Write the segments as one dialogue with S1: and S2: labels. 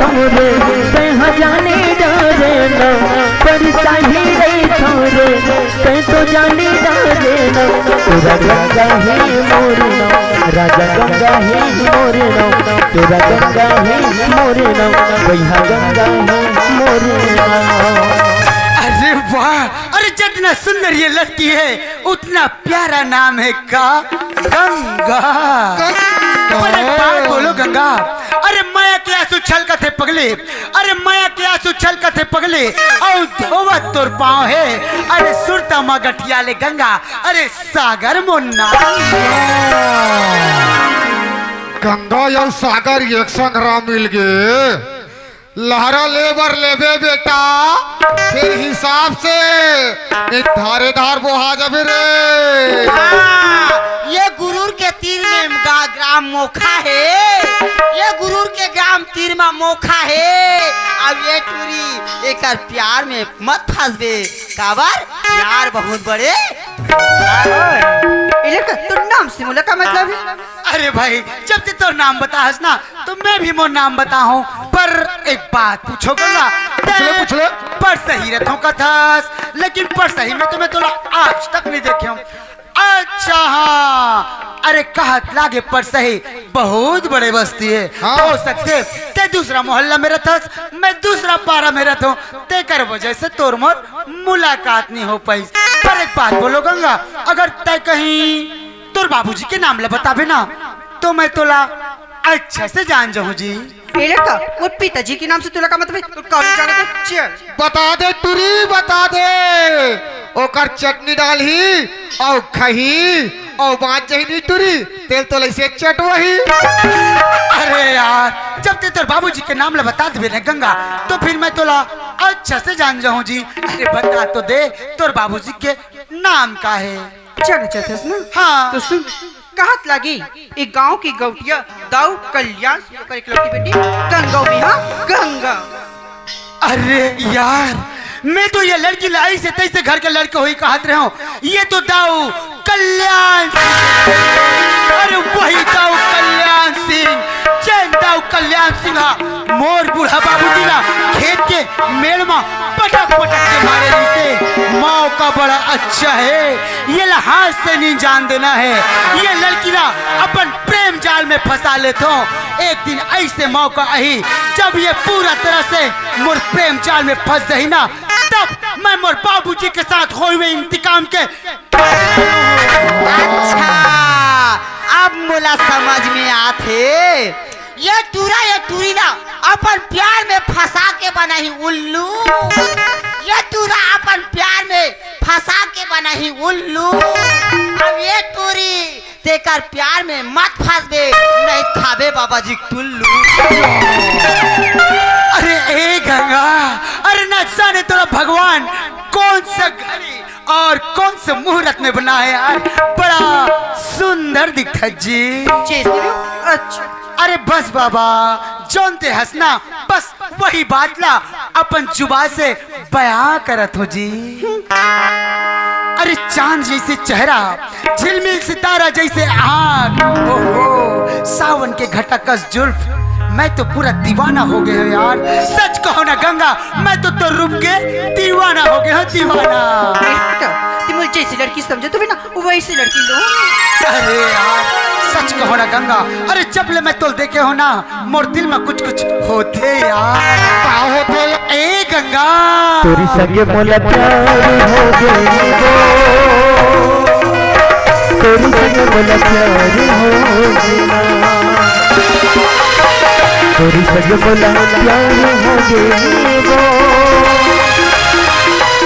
S1: थोरे कहीं जाने डरे न पर साही रही थोरे कहीं तो जाने डरे न तेरा गंगा ही मोरे न राजा गंगा ही मोरे न तेरा गंगा ही मोरे न भैया गंगा ही मोरे न।
S2: अरे वाह, अरे जितना सुंदर ये लड़की है उतना प्यारा नाम है का गंगा। अरे बात बोलो गंगा। अरे माया के आंसू छलका थे पगले, अरे माया के आंसू छलका थे पगले और धोवत तोर पाँव है। अरे सुरता माँ गठिया ले गंगा, अरे सागर मुन्ना
S3: गंगा या सागर एक संग्राम मिल गए। लहरा लेबर लेबे बेटा, फिर हिसाब से एक धारे धार बोहा जाबे रे।
S4: ये गुरूर के तीर में ग्राम मोखा है, ये गुरूर के ग्राम तीर में मोखा है। अब ये टूरी एक प्यार में मत फंसबे, काबर प्यार बहुत बड़े। तो नाम से मुला का मतलब है?
S2: अरे भाई जब ते तो नाम बताहस ना तो मैं भी मोर नाम बताऊं, पर एक बात पूछो गंगा।
S3: पूछ ले।
S2: पर सही रथों का था, लेकिन पर सही में तुम्हें तो आज तक नहीं देखे हूं। अच्छा हाँ, अरे कहत लागे पर सही बहुत बड़े बस्ती है।
S3: हाँ।
S2: हो सकते ते दूसरा मोहल्ला में रहथस, मैं दूसरा पारा में रहता हूँ, ते कर वजह से तोर मोर मुलाकात नहीं हो पाई। पर एक बात बोलो गंगा, अगर तय कहीं तोर बाबूजी के नाम ले बताबे ना तो मैं तोला अच्छा से जान जाऊं जी।
S4: का वो पिताजी के नाम से तुला का मतलब कौन जाने तो चल
S3: बता दे टूरी बता दे, ओकर चटनी डाल ही और खही और बात जही टूरी तेल तो लैसे चट वही।
S2: अरे यार जब ते तोर बाबूजी के नाम ले बता दे ना गंगा तो फिर मैं तोला अच्छा से जान जाऊं जी। अरे बता तो दे तोर बाबूजी के नाम का है।
S4: चल चलते ना।
S2: हाँ
S4: तो सुन कहत लगी एक गांव की गौटिया दाऊ कल्याण ओकर इकलौती बेटी गंगा में। हाँ गंगा।
S2: अरे यार मैं तो ये लड़की लाई से तैसे घर के लड़के हुई कहत रहे हूँ, ये तो दाऊ कल्याण सिंह। अरे वही दाऊ कल्याण सिंह, जैन दाऊ कल्याण सिंह मोर बूढ़ा बाबूजी ना खेत के मेड़ में पटक पटक के मारे रहते। माँ का बड़ा अच्छा है, ये हाथ से नहीं जान देना है। ये लड़की ना अपन प्रेम जाल में फंसा लेते हो। एक दिन ऐसे मौका आई जब ये पूरा तरह से मोर प्रेम जाल में फंस गई ना, तब मैं मोर बाबूजी के साथ हुए हुए इंतकाम के।
S4: अच्छा अब मुला समझ में आते, ये टूरी ना अपन प्यार में फंसा के बना ही उल्लू। ये टूरा अपन प्यार में फंसा के बना ही उल्लू। अब ये टूरी तेकर प्यार में मत फंसबे, नहीं खाबे बाबा जी टुल्लू।
S2: अरे ए गंगा, अरे न जाने तोरा भगवान कौन सा घड़ी और कौन से मुहूर्त में बना है यार, बड़ा सुंदर दिखता जी।
S4: अच्छा
S2: अरे बस बाबा जानते हंसना, बस वही बात ला अपन जुबा से बयां करत हो जी। अरे चांद जैसे चेहरा, झिलमिल सितारा जैसे आँख, ओहो सावन के घटकस जुल्फ, मैं तो पूरा दीवाना हो गया हूँ यार। सच कहो ना गंगा, मैं तो रूप के दीवाना हो गया हूँ, दीवाना।
S4: तुम जैसी लड़की समझे तो भी ना वैसी लड़की लो।
S2: अरे यार सच कहो ना गंगा, अरे जब ले मैं तो देखे हो ना मोर दिल में कुछ कुछ होते यार। होते ए गंगा
S1: तेरी संगे मोला प्यार हो गई वो, तेरी संगे मोला प्यार हो गया, तेरी संगे मोला प्यार हो गई वो,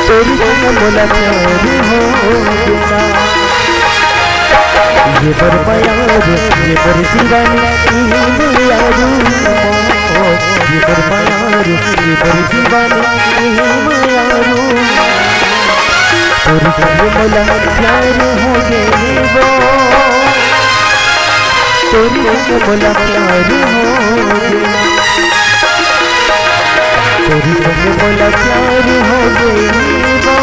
S1: तेरी संगे मोला प्यार हो गया। ये बर प्यार ये बर दीवानी यारू, ये बर प्यार ये बर दीवानी यारू, तेरी संगे मोला प्यार हो गए वो, तेरी संगे मोला प्यार हो गया, तेरी संगे मोला प्यार हो गए वो,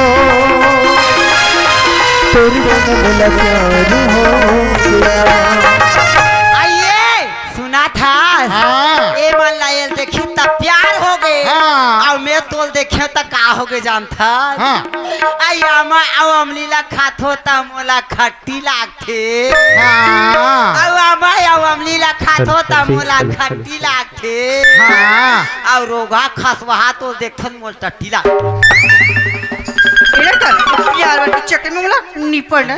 S1: तेरी संगे मोला प्यार हो गया।
S4: आइए सुना था।
S3: हाँ।
S4: ए मन लायल देखी तब प्यार देखियो त का हो गए जान था
S3: हाँ।
S4: आई आमा आओ अमलीला खाथो त मोला खट्टी लागथे
S3: हाँ
S4: आओ आमा आओ अमलीला खाथो त मोला खट्टी लागथे
S3: हाँ
S4: आओ रोगा खसवा तो देखथन मोल टट्टी लाग
S5: एड़ा कर प्यार वाली चक्कर में मोला निपड़ ना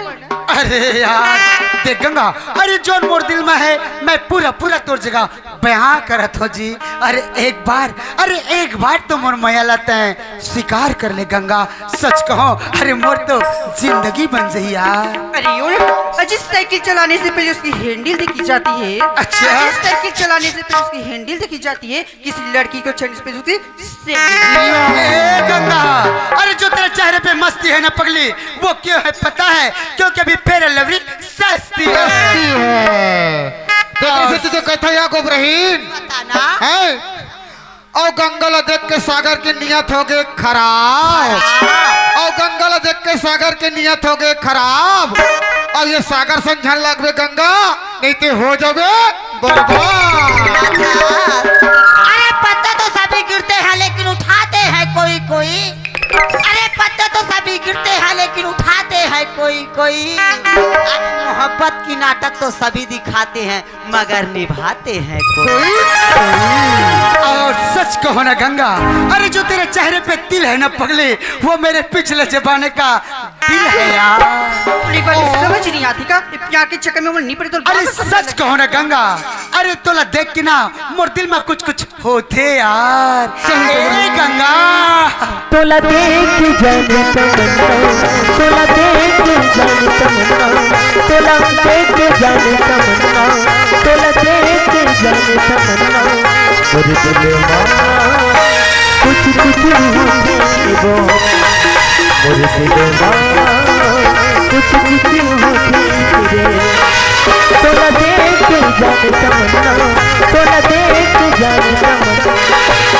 S2: अरे यार देख गंगा, अरे जोन मोर दिल में है मैं पूरा पूरा तोर जगह बयां करत हो जी। अरे एक बार तो मोर माया लाते हैं स्वीकार कर ले गंगा। सच कहो अरे मोर तो जिंदगी बन गई यार।
S5: अरे यूं जिस साइकिल चलाने से पहले उसकी हैंडल देखी जाती है,
S2: अच्छा।
S5: जिस साइकिल चलाने से पहले उसकी हैंडल देखी जाती है, किसी लड़की को चढ़ने से पहले उसकी
S2: ए गंगा, अरे जो तेरे चेहरे पे मस्ती है ना पगली, वो क्यों है पता है? क्योंकि अभी फेयर एंड लवली सस्ती है।
S3: देखो से तो कहता या गोबरहीन
S4: बताना
S3: है और गंगल देख के सागर की नियत हो गए खराब, और गंगल देख के सागर की नियत हो गए खराब, और ये सागर समझन लगवे गंगा नहीं तो हो जावे बर्बाद।
S4: अरे पत्ते तो सभी गिरते हैं लेकिन उठाते हैं कोई कोई। अरे पत्ते तो सभी गिरते हैं लेकिन उठाते हैं कोई कोई। मोहब्बत की नाटक तो सभी दिखाते हैं मगर निभाते हैं कोई।
S2: और सच कहो ना गंगा, अरे जो तेरे चेहरे पे तिल है ना पगले, वो मेरे पिछले जमाने का दिल है यार।
S5: एक बार समझ नहीं आती का प्यार के चक्कर में वो नहीं पड़ी तो
S2: अरे सच कहो ना गंगा, अरे तोला देख के ना मोर दिल में कुछ कुछ होते यार। ए गंगा
S1: तोला देख जाने तमन्ना, तोला देख जाने तमन्ना, तोला देख जाने तमन्ना, तोला देख जाने तमन्ना, मेरे दिल में कुछ कुछ होते वो, मेरे दिल में कुछ कुछ होते रे। तोला देख जाने तमन्ना, तोला देख जाने तमन्ना,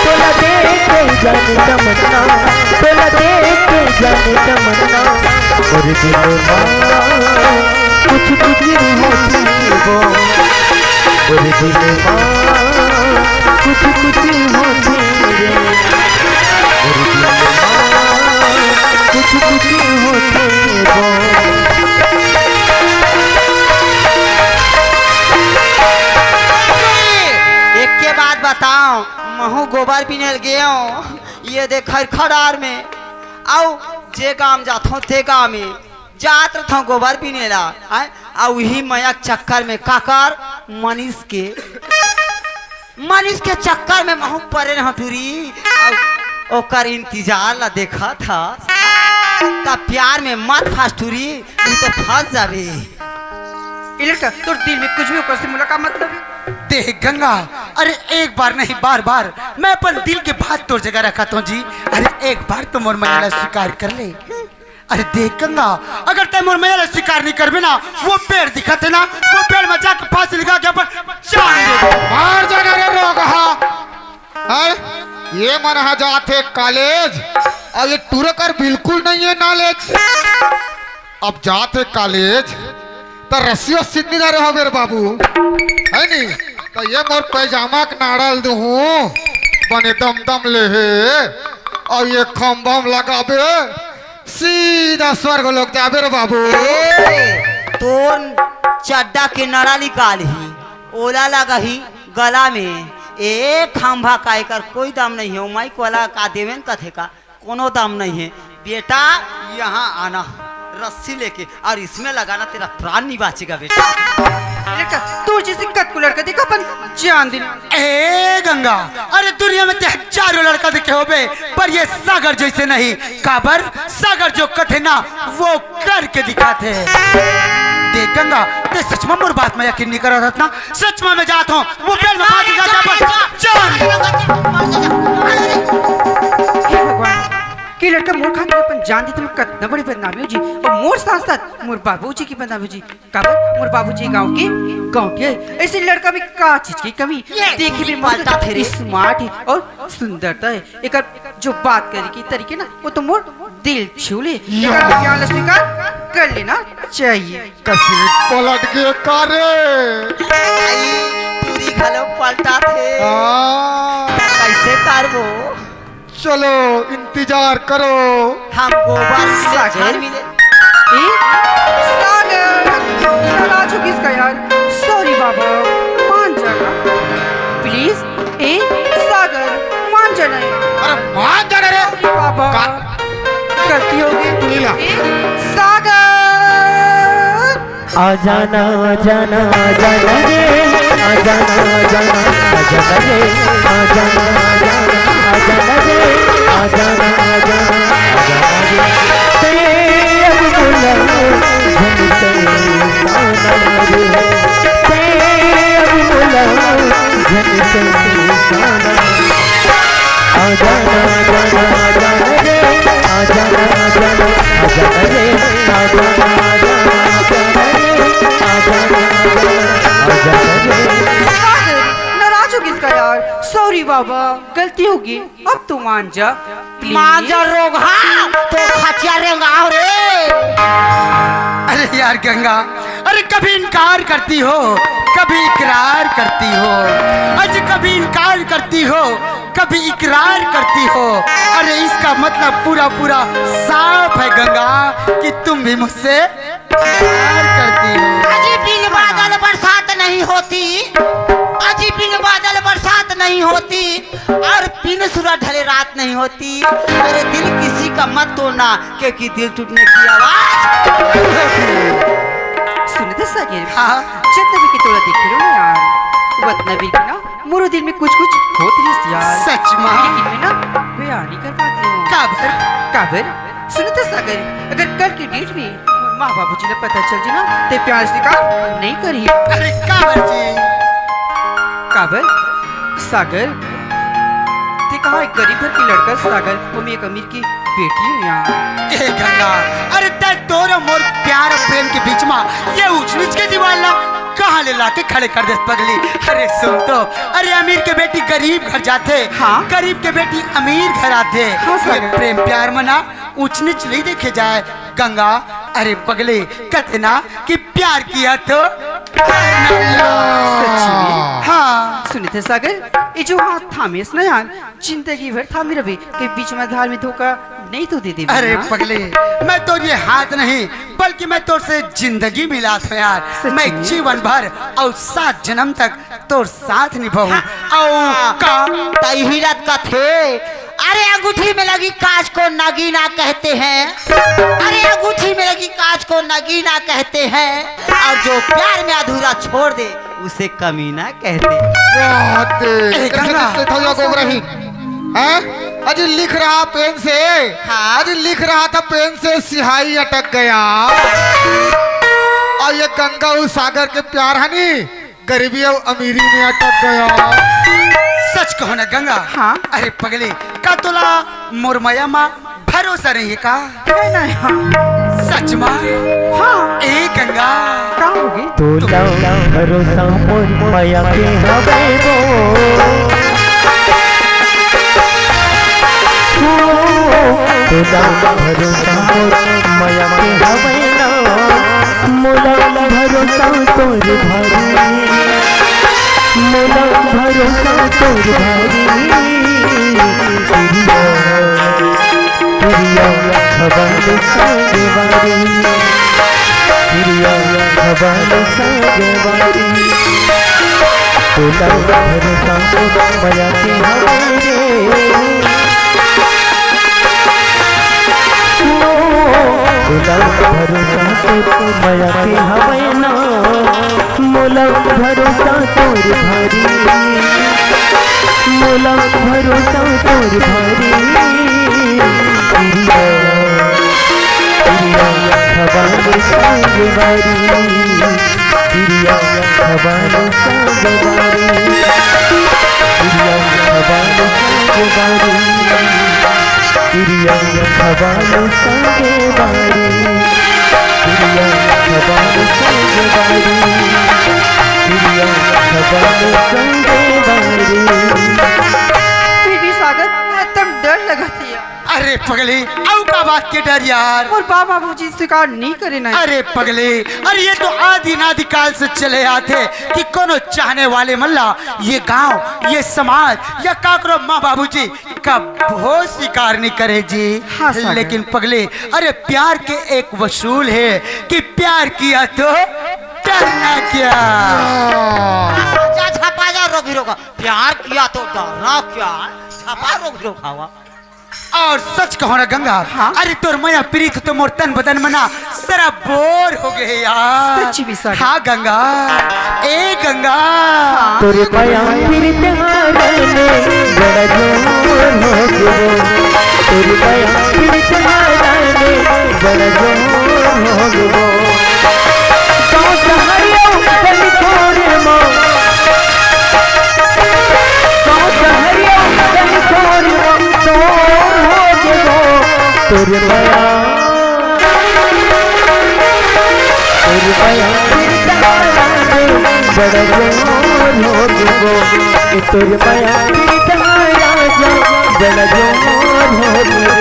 S1: तोला देख जाने तमन्ना, तोला देख जाने तमन्ना, मेरे दिल में कुछ कुछ होती वो, मेरे दिल में कुछ कुछ होती रे, मेरे दिल में कुछ कुछ होती वो।
S4: एक के बाद बताओ महू गोबर पीने गए ये देख खड़ार में आओ जे गांव जाथो ते गांव में जात रहो गोबर पीने ला आ वही मयक चक्कर में काकर मनीष के चक्कर में महू परे रह टूरी ओकर इंतजार ला देखा था ता प्यार में मत फंस टूरी नहीं तो फंस जाबे।
S5: ये लड़का तो दिल में कुछ भी होकर से मुलाकात मतलब है।
S2: देख गंगा, अरे एक बार नहीं बार बार मैं अपन दिल के बात तोर जगह रखा तो जी। अरे एक बार तो मोर मैया स्वीकार कर ले। अरे देख गंगा, अगर तय मोर मैया स्वीकार नहीं करबे ना, वो पेड़ दिखते ना, वो पेड़ में जाके फांसी लगा के अपन जान दे।
S3: मार जाना रे रोगहा है ये मन है जाते कॉलेज और ये टूरकर बिल्कुल नहीं है नॉलेज। अब जाते कॉलेज तो रस्सियों सिद्धि ना रहो मेरे बाबू है नहीं तो ये मोर पैजामा के नाड़ल दू बने दम दम ले है और ये खम्भम लगाबे सीधा स्वर्ग लोग जाबे रे बाबू।
S4: तोर चड्डा के नड़ा निकाल ही ओला लगा ही गला में एक खंभा का एकर कोई दाम नहीं है। माइक वाला का देवेन कथे का कोनो दाम नहीं है। बेटा यहाँ आना रस्सी लेके और इसमें लगाना तेरा प्राण नहीं बाचेगा बेटा।
S5: लड़का तू जैसे कद को लड़का देखा अपन जान देना।
S2: ए गंगा, अरे दुनिया में हजारों लड़का देखे होबे पर ये सागर जैसे नहीं। काबर सागर जो कथे ना वो करके दिखाते हैं। देख गंगा, ते सच में मोर बात में यकीन नहीं कर रहा था ना। सच में मैं जाता हूँ वो पेड़ में फांसी लगा के
S5: हे भगवान कि लड़का मोर खातिर अपन जान दी तो कितना बड़ी बदनामी हो जी। और मोर साथ साथ मोर बाबूजी की बदनामी हो जी। काबर मोर बाबूजी गांव के ऐसे लड़का में का चीज की कमी देखी भी मस्त स्मार्ट और सुंदरता है। एक जो बात करे की तरीके ना वो तो मोर दिल छू ले। स्वीकार कर लेना चाहिए।
S3: कसी पलट के कारे
S4: पूरी घलो पलटा थे कैसे करबो
S3: चलो इंतजार करो।
S4: हमको बस
S5: सागर।
S4: घर मिले।
S5: ए सागर नाराज हो किसका यार? सॉरी बाबा, मान जाना प्लीज। ए सागर मान जाना यार।
S3: अरे मान जा रे।
S5: बाबा गलती हो गई।
S3: तुरीला।
S5: सागर
S1: आ जाना आ जाना आ जाना रे, आ जाना आ जाना आ जाना रे, आ जाना आ जाना आ जाना रे, आ जाना आ जाना आ जाना रे। ते अब बुलाओ झुम से साना रे, ते अब बुलाओ झुम से साना। आ जाना आ जाना आ जाना रे, आ जाना आ जाना आ जाना रे, आ जाना आ जाना
S5: सागर नाराज हो किसका यार? सॉरी बाबा गलती होगी, अब तू मान जा प्लीज।
S4: मान जा रोगा तो खचिया रेंगाओ रे।
S2: अरे यार गंगा, अरे कभी इनकार करती हो, कभी इकरार करती हो, आज कभी इनकार करती हो, कभी इकरार करती हो। अरे इसका मतलब पूरा पूरा साफ है गंगा कि तुम भी मुझसे प्यार करती हो।
S4: अजी बिन बादल बरसात नहीं होती, अजी बिन बादल बरसात नहीं होती, और बिन सूरज ढले रात नहीं होती। अरे दिल किसी का मत तोड़ना, क्योंकि दिल टूटने की आवाज।
S5: सुनते सागर
S2: हाँ।
S5: जितना भी कि तोड़ा देख लो ना यार, उतना भी कि ना मोरो दिल में कुछ कुछ होती है यार।
S2: सच में?
S5: लेकिन मैं ना बयान नहीं कर पाती हूँ।
S2: काबर?
S5: काबर सुनते सागर, अगर कल की डेट में माँ बाबू जी ने पता चल जाए ना ते प्यार से काम नहीं करी।
S2: अरे काबर जी?
S5: काबर सागर ते कहा एक गरीब घर की लड़का सागर, वो मैं एक अमीर की बेटी हूँ यार।
S2: ए गंगा, अरे ते तोर मोर प्यार और प्रेम के बीच में ये ऊंच नीच के दीवार ला कहाँ ले लाके खड़े कर दे पगली। अरे सुन तो, अरे अमीर के बेटी गरीब घर जाते,
S5: हाँ।
S2: गरीब के बेटी अमीर घर आते।
S5: हाँ,
S2: ये
S5: सागर।
S2: प्रेम प्यार मना ऊंच नीच नहीं देखे जाए गंगा। अरे पगले कहते ना कि प्यार किया तो
S5: सच्ची में?
S2: हाँ।
S5: सुनते सागर, ये जो हाथ थामे ना यार, जिंदगी भर थामे रहे के बीच में धार में धोखा नहीं तो दे दे।
S2: अरे पगले, मैं तो ये हाथ नहीं बल्कि मैं तो से जिंदगी मिला था यार।
S5: सच्ची
S2: मैं
S5: में?
S2: जीवन भर और 7 जन्म तक तोर साथ निभाऊं। और का
S4: तई हीरत का थे। अरे अंगूठी में लगी कांच को नगीना कहते हैं, अरे अंगूठी में लगी कांच को नगीना कहते हैं, और जो प्यार में अधूरा छोड़ दे उसे कमीना कहते हैं।
S2: ए, गंगा।
S3: अजी लिख रहा पेन से।
S4: हाँ।
S3: अजी लिख रहा था पेन से, सिहाई अटक गया। और ये गंगा उस सागर के प्यार हनी गरीबी और अमीरी में अटक गया।
S2: सच कहो ना गंगा।
S5: हाँ।
S2: अरे पगले, का तोला मोरमया माँ भरोसा नहीं है का?
S5: है ना यार।
S2: सच माँ?
S5: हाँ।
S2: ए गंगा,
S5: क्या होगी?
S1: तोला भरोसा मोर माया के हवे गो, तोला भरोसा मोर माया के हवे ना, मोला भरोसा तोर भारी, मोला भरोसा तोर भारी। प्रिया खबर संगे बारी, प्रिया खबर संगे बारी, तोला भरोसा मोर माया के हवे रे, तोला भरोसा तोर माया के हवे ना, मोला भरोसा तोर भारी, मोला भरोसा तोर भारी। प्रिया खबर संगे बारी, प्रिया खबर संगे बारी, प्रिया खबर संगे बारी, प्रिया खबर संगे बारी, प्रिया खबर संगे बारी, प्रिया खबर संगे बारी।
S5: फिर भी सागर एकदम डर लगा था यार।
S2: अरे पगले, औ का बात के डर यार?
S5: मोर बाबूजी स्वीकार नहीं करे ना।
S2: अरे पगले, अरे ये तो आदि नादि काल से चले आते कि कोनो चाहने वाले मल्ला ये गांव, ये समाज या काकरो माँ बाबूजी का बहुत स्वीकार नहीं करे जी।
S5: हाँ सागर।
S2: लेकिन पगले, अरे प्यार के एक वसूल है कि प्यार किया तो डरना क्या।
S4: जा छपा जा रोगी रोगा, प्यार किया तो डरना क्या, छपा रोगी रोगा हुआ।
S2: और सच कहो ना गंगा,
S5: हाँ?
S2: अरे तोर माया प्रीत तो मोर तन बदन मना सारा बोर हो गए यार।
S5: सच्ची भी सागर।
S2: हाँ गंगा, ए गंगा।
S1: तोरे माया प्रीत हारने बड़ा जोर हो गयो। तोरे माया प्रीत हारने बड़ा जोर हो गयो। गाँव सहरियो गली छोड़े मो, गाँव सहरियो गली छोड़े मो, चोर हो गयो। तोरे माया प्रीत हारने बड़ा जोर हो गयो। तोरे माया प्रीत हारने बड़ा जोर हो गयो।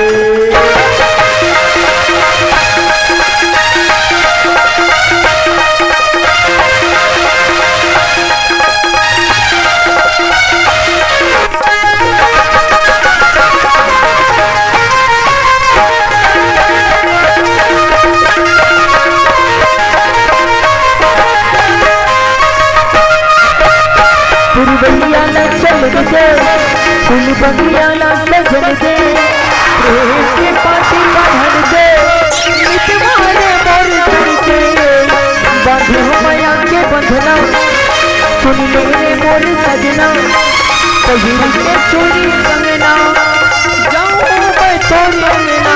S1: बगिया ला चल दे, फूल बगिया ला सजन दे, प्रेम के पाती बांधन दे, मितवारे मोर सुन के बांधे हो माया के बंधना। सुन मेरे मोर सजना, पहिर के चोरी कंगना, जाऊं मैं तोरी अंगना,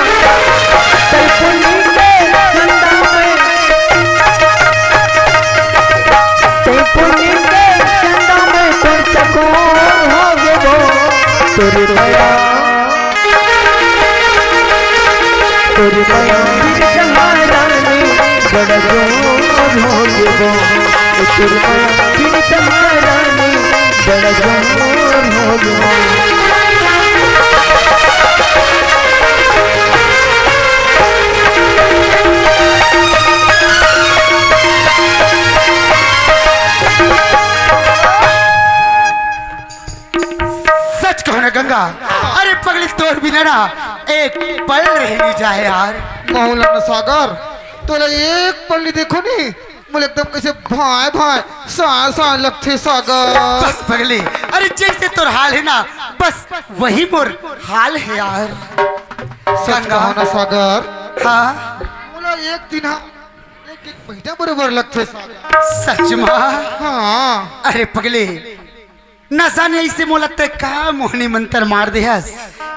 S1: तल पुनी के चंदा में, तल पुनी के चंदा में तोर चकोर हो गयो। तोरे माया प्रीत हारने बड़ा जोर हो गयो। तोरे माया प्रीत हारने बड़ा जोर हो गयो।
S2: सच कहो ना गंगा, अरे पगली तोर बिना ना एक पल रह नहीं जाए यार।
S3: मौलाना सागर, तोला एक पल्ली देखो नी, मुझे एकदम कैसे भाई भाई सा लगते सागर।
S2: बस पगली, अरे जैसे तोर हाल है ना, बस वही मोर हाल है यार।
S3: सच कहो ना सागर,
S2: हाँ
S3: मुला एक दिन एक एक महीना बराबर लगते सागर।
S2: सच माँ।
S3: हाँ
S2: अरे पगले, न जाने ऐसे मोला ते का मोहनी मंत्र मार दे हस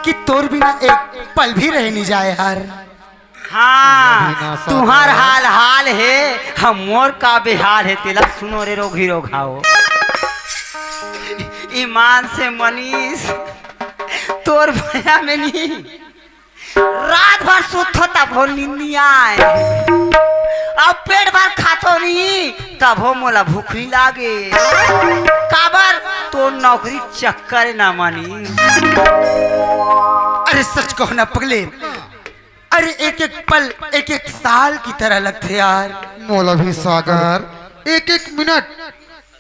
S2: कि तोर बिना एक पल भी रह नहीं जाए यार।
S4: हाँ तुम्हार हाल हाल है, हम मोर का बेहाल है। तेला सुनो रे रोगी रोगाओ, ईमान से मनीष तोर भया में नहीं, रात भर सुत होता भो निंदिया अब पेट भर खातो नहीं तब हो मोला भूखी लागे। काबर तो नौकरी चक्कर ना मानी।
S2: अरे सच कहो ना पगले, अरे एक एक पल एक एक साल की तरह लगते यार।
S3: मोला भी सागर, एक एक मिनट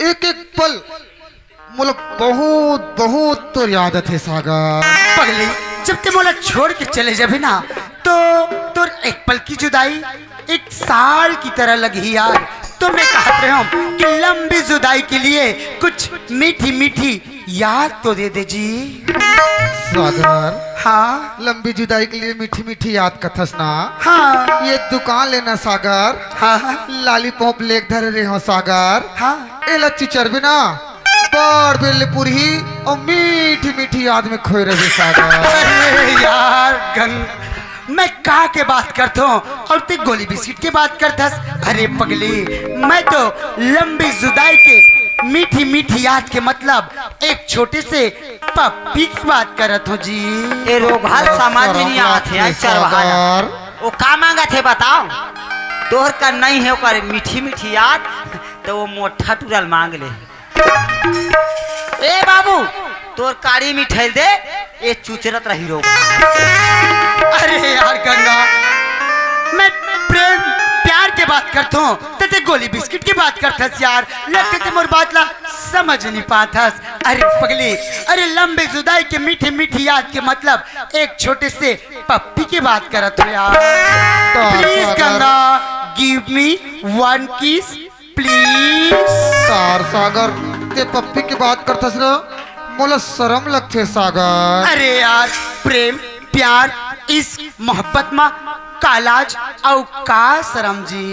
S3: एक एक पल मोला बहुत बहुत तो याद थे सागर।
S2: पगले, जब ते मोला छोड़ के चले जाबे ना तो तोर एक पल की जुदाई एक साल की तरह लगी यार। तो मैं कहते रहा हूँ कि लंबी जुदाई के लिए कुछ मीठी मीठी याद तो दे दे जी।
S3: सागर,
S2: हाँ
S3: लंबी जुदाई के लिए मीठी मीठी याद कथस ना।
S2: हाँ
S3: ये दुकान लेना सागर,
S2: हाँ
S3: लालीपॉप लेक धरे रहे हो सागर।
S2: हाँ।
S3: ए लच्ची चरबी ना बड़ बेले पूरी और मीठी मीठी याद में खोए रहे सागर।
S2: अरे यार गंग, मैं कहा के बात करता हूँ और ते गोली बिस्किट के बात करता। अरे पगली, मैं तो लंबी जुदाई के मीठी मीठी याद के मतलब एक छोटे से पप्पी की बात करत हूँ जी।
S4: ये रोगाल समाज में नहीं आते हैं चरवाहा। वो का मांगा थे बताओ, तोहर का नहीं है ओकर मीठी मीठी याद तो वो मोटा टूरल मांग ले। ए बाबू तोर काड़ी में ठहर दे ये चुचरत रही रोग।
S2: अरे यार गंगा, मैं प्रेम प्यार के बात करता हूँ तो ते गोली बिस्किट की बात करथस यार। लगते ते मोर बात ला समझ नहीं पाथस। अरे पगली, अरे लंबे जुदाई के मीठी मीठी याद के मतलब एक छोटे से पप्पी की बात करत हो यार। Please Ganga, give me one किस प्लीज।
S3: तार सागर ते पप्पी की बात करतस ना, मोला शर्म लगथे सागर।
S2: अरे यार, प्रेम प्यार इस मोहब्बत में कालाज औ का शरम जी।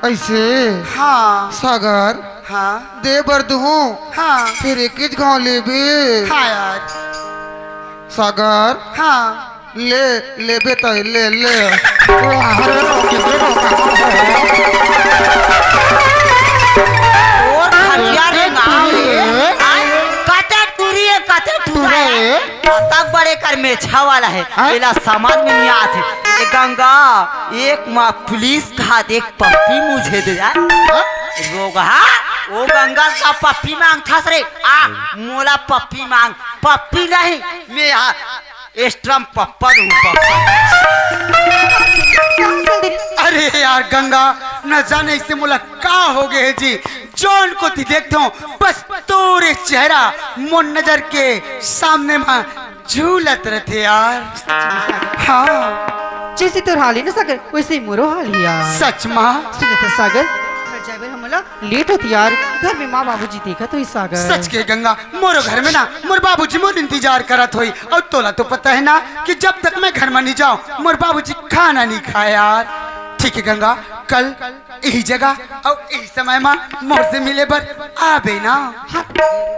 S3: ऐसे
S2: हाँ
S3: सागर
S2: हाँ
S3: दे बर दूँ
S2: हाँ
S3: फिर एक ही गाँव ले बे।
S2: हाँ यार
S3: सागर
S2: हाँ
S3: ले ले बे तो ले ले।
S4: और खटिया रे नाव ये काटे टूरी है काटे टूरा है तक बड़े कर मेछा वाला है। इला समझ में नहीं आते। ये गंगा एक माँ पुलिस का एक पप्पी मुझे दे यार। रोगा वो गंगा का पप्पी मांग था रे। मोला पप्पी मांग, पप्पी नहीं मैं एक्स्ट्रा पप्पा दूँ
S2: अरे यार गंगा, न जाने इससे मुला का हो गए जी। जौन को ती देखता हूँ बस तोरे चेहरा मोन नजर के सामने में झूलत रहते यार। हाँ
S5: जैसे तोर हाल है ना सागर वैसे ही मोरो हाल है यार।
S2: सच माँ
S5: सुने तो सागर घर जाए भाई हमला लेट होती यार। घर में माँ बाबूजी देखा तो इस सागर
S2: सच के गंगा, मोरो घर में ना मोर बाबूजी मोर इंतजार करत होई। और तोला तो पता है ना कि जब तक मैं घर में नहीं जाऊं मोर बाबूजी खाना नहीं खाए यार। ठीक है गंगा, कल यही जगह और यही समय में मोर से मिले बर आबे ना।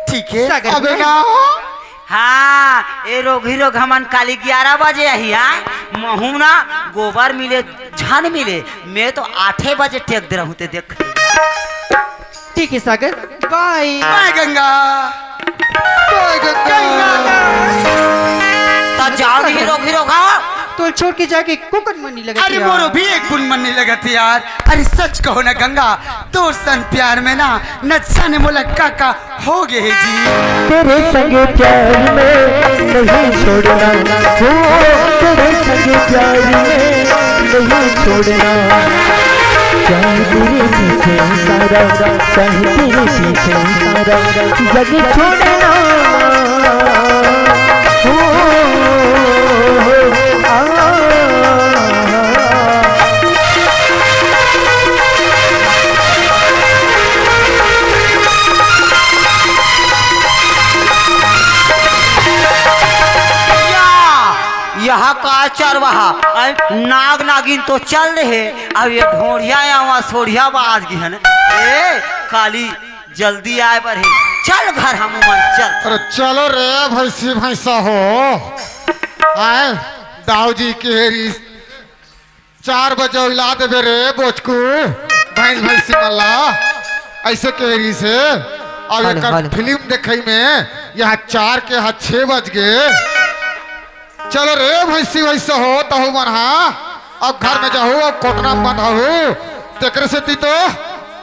S2: ठीक है
S5: सागर
S2: आबे ना।
S4: हाँ ये रोग हमन काली 11 बजे आई। महू ना गोबर मिले झन मिले, मैं तो 8 बजे टेक दे रहा हूँ ते देख।
S5: ठीक है Sagar bye
S2: bye Ganga.
S3: Bye Ganga.
S4: तब जाओ हीरो खाओ।
S5: तो छोड़ के जाके कोकन मनी लगा।
S2: अरे मोरो भी एक बुन मन नहीं लगा थी यार। अरे सच कहो ना गंगा, तो सन प्यार में ना नचा ने मोला काका हो गए जी।
S1: तेरे संग प्यार में नहीं छोड़ना, हो तेरे संग प्यार में नहीं छोड़ना। चाहे तेरे पीछे सारा, चाहे तेरे पीछे सारा जग छोड़ना।
S4: यहाँ का चरवाहा नाग नागिन तो चल रहे। अब ये ढोढ़िया या सोढ़िया बाज की है ना। ए काली जल्दी आए बढ़े, चल घर हम मन चल।
S3: अरे चलो रे भैंसी भैंसा हो आए। दाऊ जी के हेरी 4 बजे इला देवे रे बोचकू भैंस भैंसी मल्ला ऐसे के हेरी से। अब एक फिल्म देखई में यहाँ 4 के यहाँ 6 बज गए। चलो रे भैंसी वैसा हो तो मन। हाँ अब घर में जाओ, अब कोटना बंद हो तेकर से ती तो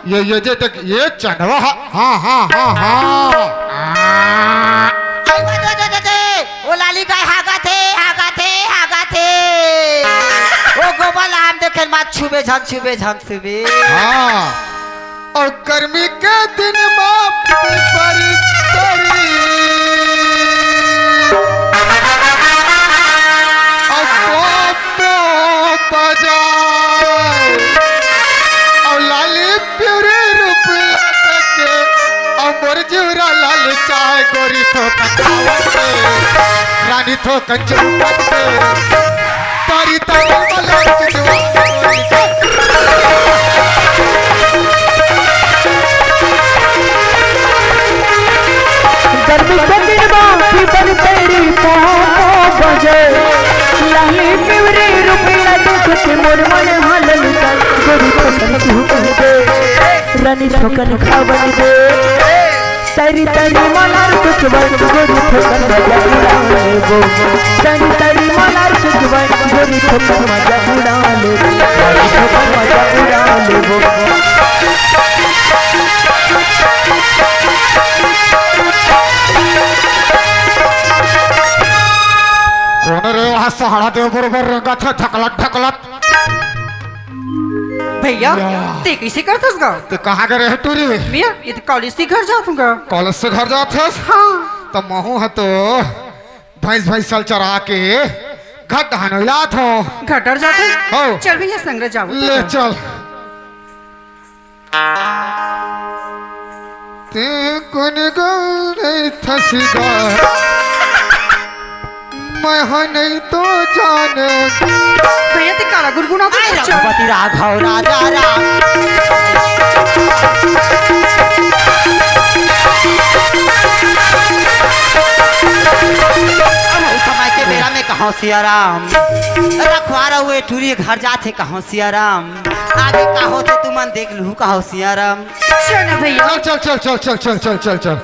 S3: ये तक ये चंदवा। हाँ हाँ हाँ हाँ
S4: वो लाली गाय हागा थे वो गोबर आम देखे मत छुबे झन छुबे।
S3: हाँ और गर्मी के दिन और लाली प्यूरी रूप के और मोर जीवरा लाल चाय गोरी तो रानी तो कंचू तारी
S1: गर्मी के दिन बाकी बन तेरी बजे लाली पिवरी रुपया देख के मोर मन हालल कर गोरी ठोकन तू कह दे रानी ठोकन खावन दे तेरी तेरी मलार कुछ बन गोरी ठोकन मजा उड़ा ले वो तेरी तेरी मलार कुछ बन गोरी ठोकन मजा उड़ा ले गोरी ठोकन मजा उड़ा ले वो।
S3: जात है ढकलत ढकलत।
S5: भैया
S3: या।
S5: ते कैसे करतस गा?
S3: तो कहाँ गए रहे टूरी?
S5: भैया ये तो कॉलेज से घर जाऊंगा।
S3: कॉलेज से घर जात है?
S5: हाँ
S3: तो महू है तो भैंस भैंस चल चरा के घर दहनोलात हो।
S5: घर डर जाते
S3: हो।
S5: चल भैया संग जाओ
S3: ले चल। ते कुन गए थसीगा मैं नहीं तो जाने।
S5: भैया ते काला गुनगुना तो चल।
S4: रघुपति राघव राजा राम। अब उस समय के बेरा में कहो सियाराम रखवारा हुए टूरी घर जाते कहो सियाराम। आगे कहो थे तू मन देख लू कहो सियाराम।
S5: चल ना भैया
S3: चल चल चल चल चल चल चल चल।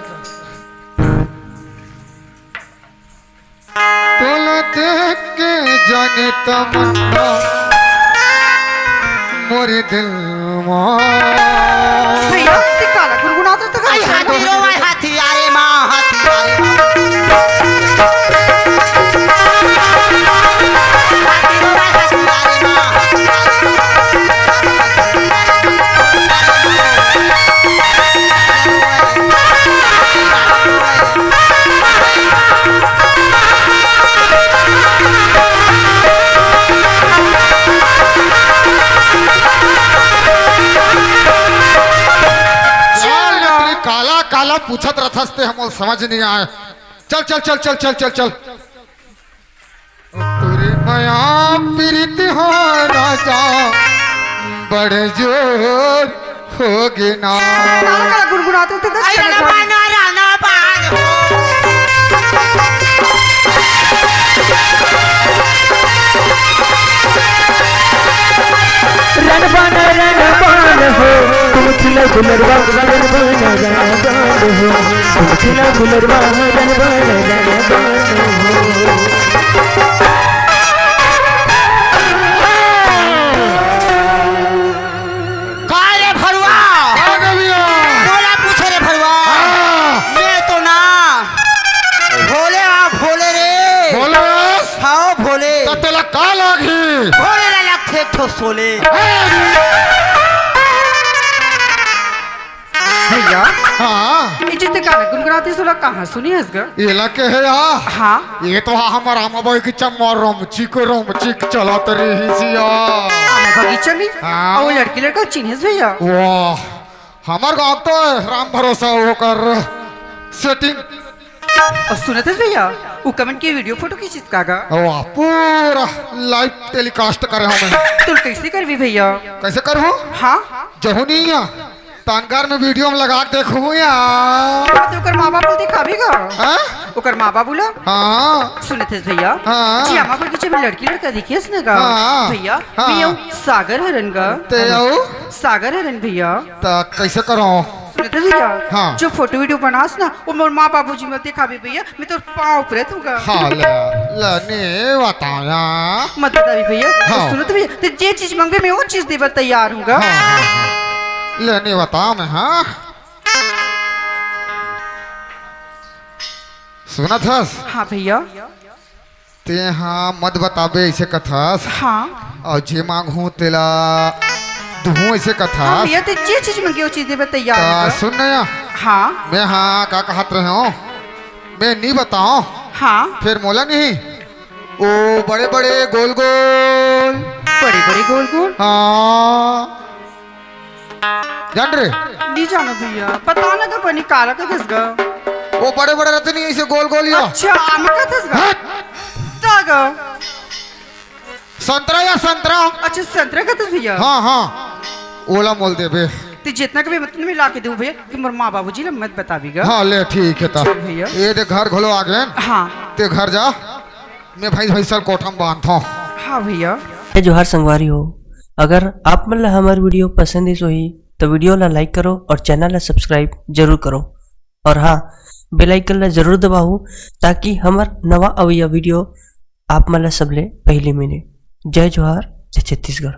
S3: तोला देख के जाने तमन्ना मोरे दिल में।
S5: भैया ते काला गुनगुना तो
S4: आई हाथी रो आई हाथी अरे माँ हाथी अरे माँ। हाथी रो आई हाथी अरे माँ हाथी
S3: काला काला पूछत रथस्ते हम समझ नहीं आए। चल चल चल चल चल चल चल। तेरे नया प्रीत हो राजा बड़े जोर हो गे ना।
S5: काला काला गुनगुना तो
S4: आई
S5: चल
S4: राना बाना राना बान
S1: रणबान हो तुम खिला गुलरवा रणबान हो तुम खिला गुलरवा रणबान हो।
S4: काय रे भरुआ
S3: आ गए भैया।
S4: बोला पूछे रे भरुआ। मैं तो ना भोले हाँ भोले रे
S3: बोलो यस।
S4: हाँ भोले
S3: तो तेला का लागी?
S4: भोले ला लगते ठो सोले।
S5: भैया
S3: हाँ
S5: ये जितने काला गुनगुनाते सुना कहाँ सुनी है इसका?
S3: ये लगे है या।
S5: हाँ
S3: ये तो हमारा रामाबाई की चम्मा रोमचिक चलत रही सिया।
S5: बगीचा में
S3: हाँ।
S5: और वो लड़की लड़का चिन्हिस भैया।
S3: वाह हमार गाँव तो राम भरोसा होकर सेटिंग।
S5: और सुनत है भैया वो कमेंट की वीडियो फोटो की चीज का
S3: वाह पूरा लाइव टेलीकास्ट करे हमें।
S5: तुम कैसे करवी भैया?
S3: कैसे करूँ?
S5: हाँ
S3: जहू नहीं है तानकार में वीडियो में लगा के देखूँ या।
S5: तो ओकर माँ बाप को दिखावेगा।
S3: हाँ?
S5: ओकर माँ बाप बोला
S3: हाँ
S5: सुने थे भैया
S3: हाँ।
S5: जी हमारे बगीचे में लड़की लड़का देखिए इसने का
S3: हाँ।
S5: भैया
S3: हाँ।
S5: मैं हूँ सागर हरन का।
S3: ते आओ
S5: सागर हरन भैया
S3: तो कैसे करो?
S5: सुने थे भैया
S3: हाँ।
S5: जो फोटो वीडियो बनास ना वो मोर माँ बाबू जी में दिखावे भैया मैं तो पाँव पर दूंगा।
S3: हाँ ले बताया।
S5: मत बता भैया
S3: हाँ।
S5: सुनो तो भैया तो जे चीज मांगे मैं वो चीज देवा तैयार हूँ।
S3: हाँ लेने बता मैं। हाँ सुना थस
S5: हाँ भैया
S3: ते हाँ मत बताबे ऐसे कथास
S5: हाँ
S3: और जे मांगू तेला दूँ ऐसे
S5: हाँ
S3: कथास।
S5: भैया तो जे चीज मांगे वो चीज देवा तैयार
S3: ता
S5: हूँ।
S3: सुन नया
S5: हाँ
S3: मैं हाँ का कहत रहे हो मैं नहीं बताऊं
S5: हाँ
S3: फिर मोला नहीं ओ बड़े बड़े गोल गोल।
S5: बड़े बड़े गोल गोल
S3: हाँ जान रे
S5: नहीं जानो भैया बताना का बनी काला का दसगा।
S3: वो बड़े बड़े रहते नहीं ऐसे गोल गोल या।
S5: अच्छा आम का दसगा तागा।
S3: संतरा या संतरा।
S5: अच्छा संतरा का दस भैया।
S3: हाँ हाँ ओला मोल दे बे।
S5: तो जितना कभी मतलब मैं ला के दूं भैया कि मोर माँ बाबूजी ने मत बतावीगा।
S3: हाँ ले ठीक है ता
S5: चल भैया।
S3: ये दे घर घोलो आ गए
S5: हाँ
S3: ते घर जा मैं भाई साल कोठम बांधता हूँ।
S5: हाँ भैया
S6: जोहार संगवारी हो अगर आप मन ला हमार वीडियो पसंद इस होही तो वीडियो ला लाइक करो और चैनल ला सब्सक्राइब जरूर करो और हाँ बेल आइकन ला जरूर दबाओ ताकि हमार नवा अवैया वीडियो आप मन ला सबले पहले मिले। जय जोहार जय छत्तीसगढ़।